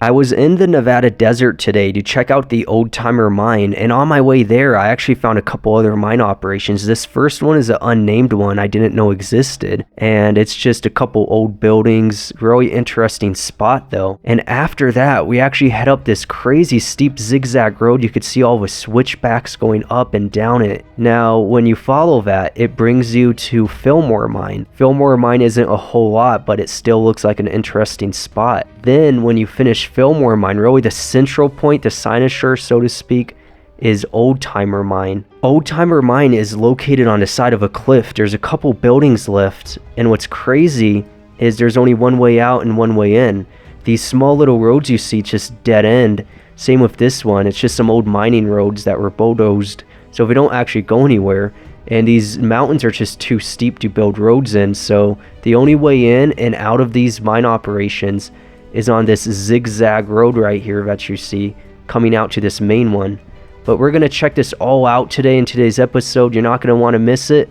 I was in the Nevada desert today to check out the Oldtimer Mine, and on my way there, I actually found a couple other mine operations. This first one is an unnamed one I didn't know existed, and it's just a couple old buildings. Really interesting spot though. And after that, we actually head up this crazy steep zigzag road. You could see all the switchbacks going up and down it. Now, when you follow that, it brings you to Filmore Mine. Filmore Mine isn't a whole lot, but it still looks like an interesting spot. Then, when you finish Fillmore Mine, really the central point, the cynosure, so to speak, is Oldtimer Mine. Oldtimer Mine is located on the side of a cliff. There's a couple buildings left, and what's crazy is there's only one way out and one way in. These small little roads you see just dead end. Same with this one. It's just some old mining roads that were bulldozed, so they don't actually go anywhere. And these mountains are just too steep to build roads in, so the only way in and out of these mine operations is on this zigzag road right here that you see coming out to this main one. But we're going to check this all out today in today's episode. You're not going to want to miss it.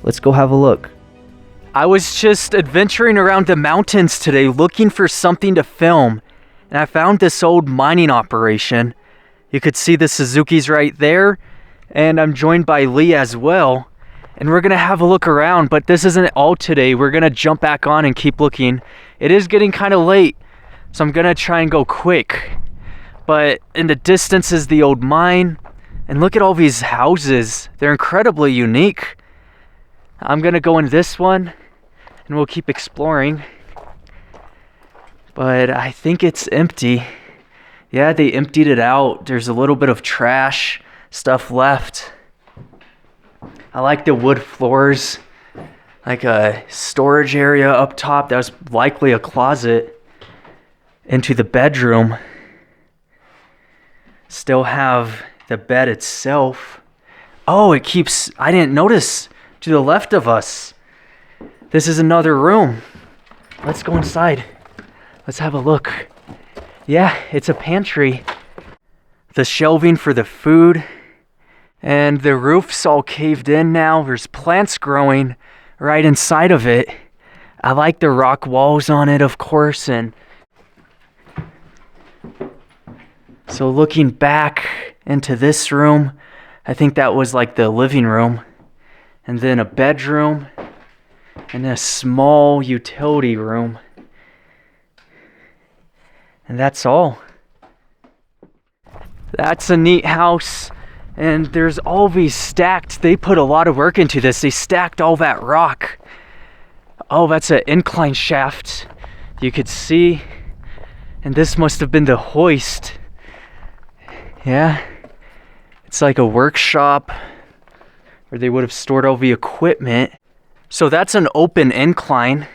Let's go have a look. I was just adventuring around the mountains today looking for something to film, and I found this old mining operation. You could see the Suzuki's right there, and I'm joined by Lee as well. And we're going to have a look around, but this isn't all today. We're going to jump back on and keep looking. It is getting kind of late, so I'm going to try and go quick. But in the distance is the old mine. And look at all these houses. They're incredibly unique. I'm going to go in this one, and we'll keep exploring. But I think it's empty. Yeah, they emptied it out. There's a little bit of trash stuff left. I like the wood floors. Like a storage area up top. That was likely a closet. Into the bedroom. Still have the bed itself. Oh, it keeps, I didn't notice to the left of us. This is another room. Let's go inside. Let's have a look. Yeah, it's a pantry. The shelving for the food. And the roof's all caved in now. There's plants growing right inside of it. I like the rock walls on it, of course, and so looking back into this room, I think that was like the living room, and then a bedroom, and a small utility room. And that's all. That's a neat house, and there's all these stacked. They put a lot of work into this. They stacked all that rock. Oh, that's an incline shaft. You could see, and this must have been the hoist. Yeah, it's like a workshop where they would have stored all the equipment. So that's an open incline.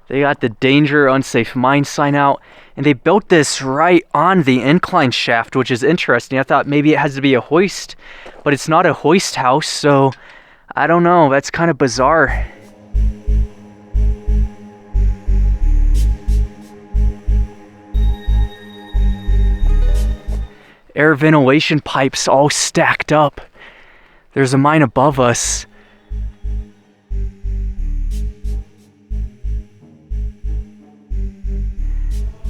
They got the danger, unsafe mine sign out, and they built this right on the incline shaft, which is interesting. I thought maybe it has to be a hoist, but it's not a hoist house, so I don't know. That's kind of bizarre. Air ventilation pipes all stacked up. There's a mine above us.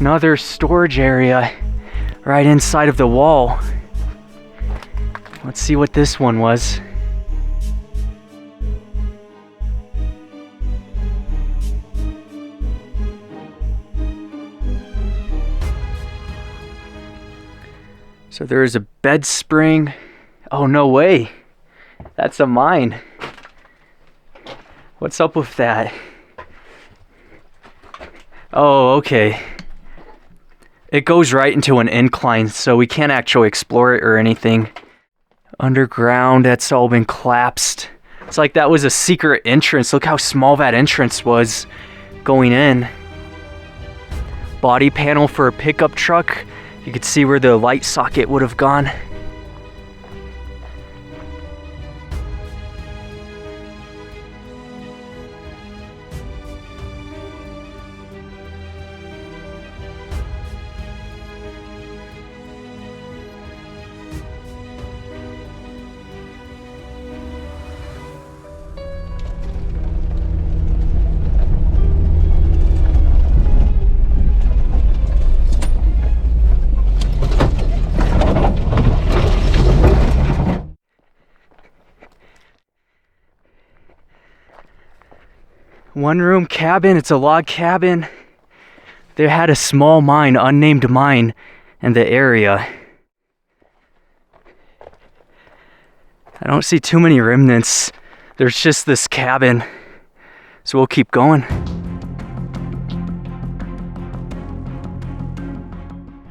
Another storage area right inside of the wall. Let's see what this one was. So there is a bed spring. Oh, no way. That's a mine. What's up with that? Oh, okay. It goes right into an incline, so we can't actually explore it or anything. Underground, that's all been collapsed. It's like that was a secret entrance. Look how small that entrance was going in. Body panel for a pickup truck. You could see where the light socket would have gone. one-room cabin. It's a log cabin. They had a small mine, unnamed mine, in the area. I don't see too many remnants. There's just this cabin. So we'll keep going.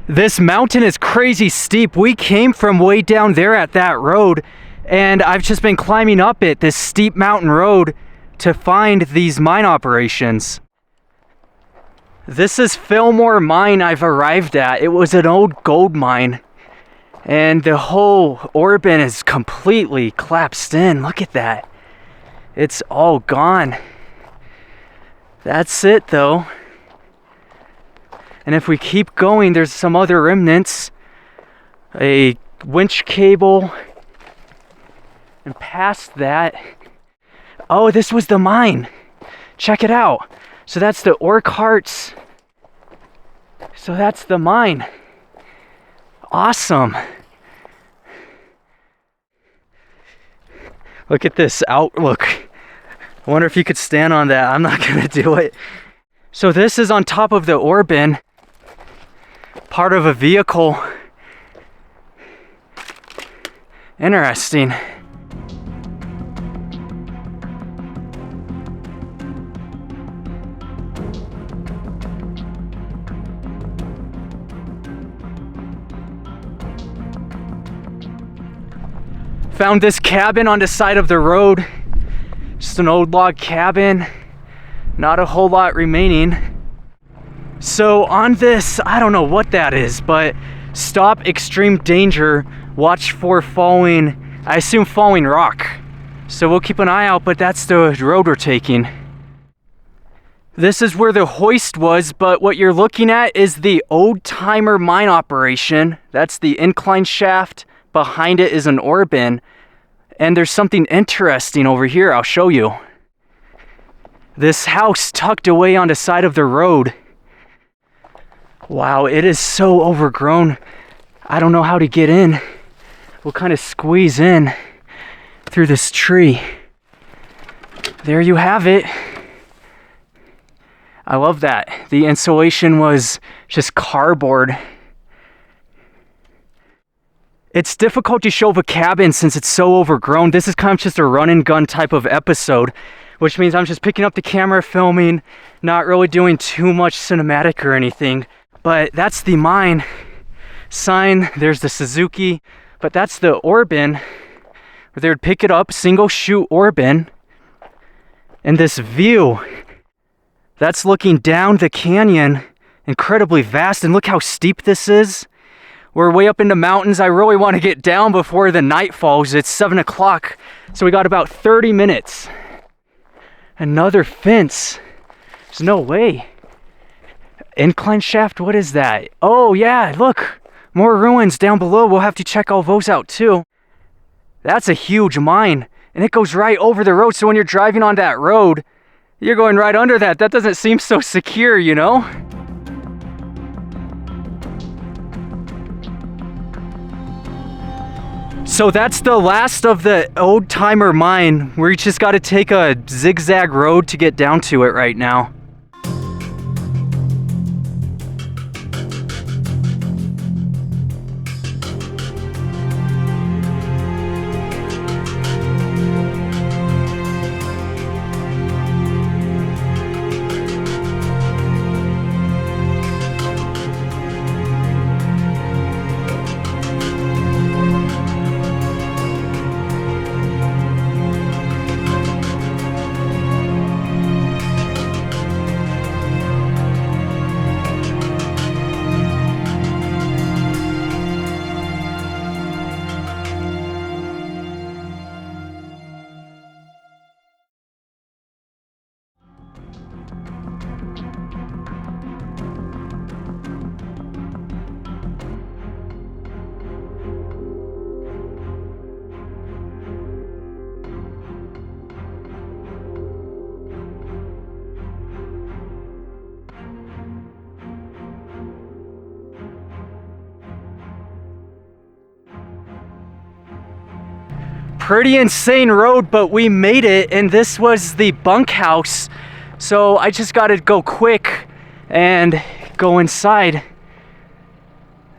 This mountain is crazy steep. We came from way down there at that road, and I've just been climbing up it, this steep mountain road, to find these mine operations. This is Filmore Mine I've arrived at. It was an old gold mine, and the whole ore bin is completely collapsed in. Look at that. It's all gone. That's it though. And if we keep going, there's some other remnants. A winch cable. And past that, oh, this was the mine. Check it out. So that's the ore carts. So that's the mine. Awesome. Look at this outlook. I wonder if you could stand on that. I'm not gonna do it. So this is on top of the ore bin. Part of a vehicle. Interesting. Found this cabin on the side of the road. Just an old log cabin. Not a whole lot remaining. So on this, I don't know what that is, but stop extreme danger. Watch for falling, I assume falling rock. So we'll keep an eye out, but that's the road we're taking. This is where the hoist was, but what you're looking at is the Oldtimer Mine operation. That's the incline shaft. Behind it is an ore bin. And there's something interesting over here, I'll show you. This house tucked away on the side of the road. Wow, it is so overgrown. I don't know how to get in. We'll kind of squeeze in through this tree. There you have it. I love that. The insulation was just cardboard. It's difficult to show the cabin since it's so overgrown. This is kind of just a run and gun type of episode, which means I'm just picking up the camera, filming, not really doing too much cinematic or anything. But that's the mine sign. There's the Suzuki, but that's the ore bin where they would pick it up, single chute ore bin. And this view, that's looking down the canyon, incredibly vast. And look how steep this is. We're way up in the mountains. I really want to get down before the night falls. It's 7 o'clock, so we got about 30 minutes. Another fence. There's no way. Incline shaft, what is that? Oh yeah, look, more ruins down below. We'll have to check all those out too. That's a huge mine, and it goes right over the road. So when you're driving on that road, you're going right under that. That doesn't seem so secure, you know? So that's the last of the Oldtimer Mine. We just got to take a zigzag road to get down to it right now. Pretty insane road, but we made it, and this was the bunkhouse. So I just gotta go quick and go inside.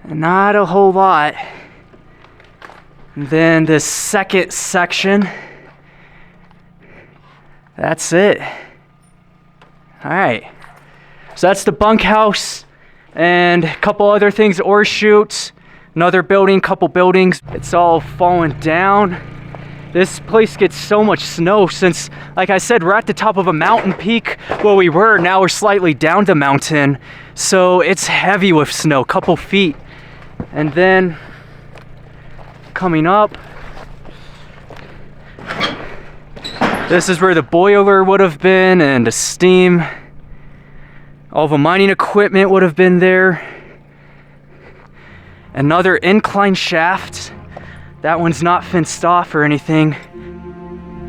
Not a whole lot. And then the second section. That's it. All right. So that's the bunkhouse and a couple other things, ore chutes, another building, couple buildings. It's all falling down. This place gets so much snow since, like I said, we're at the top of a mountain peak. Well, we were, now we're slightly down the mountain. So it's heavy with snow, couple feet. And then coming up, this is where the boiler would have been and the steam. All the mining equipment would have been there. Another incline shaft. That one's not fenced off or anything.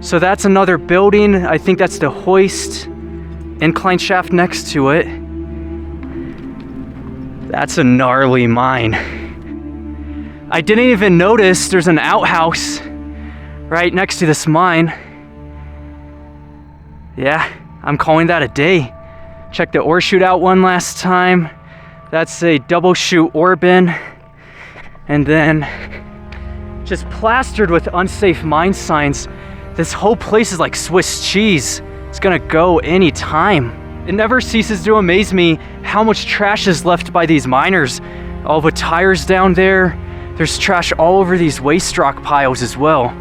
So that's another building. I think that's the hoist. Incline shaft next to it. That's a gnarly mine. I didn't even notice there's an outhouse right next to this mine. Yeah, I'm calling that a day. Check the ore chute out one last time. That's a double chute ore bin. And then just plastered with unsafe mine signs. This whole place is like Swiss cheese. It's gonna go anytime. It never ceases to amaze me how much trash is left by these miners. All the tires down there. There's trash all over these waste rock piles as well.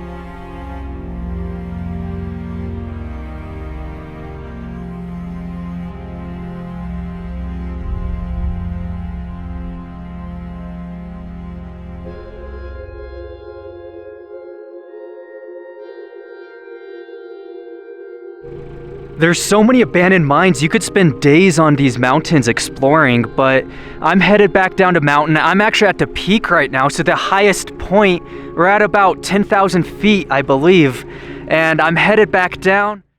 There's so many abandoned mines, you could spend days on these mountains exploring, but I'm headed back down to mountain. I'm actually at the peak right now, so the highest point, we're at about 10,000 feet, I believe, and I'm headed back down.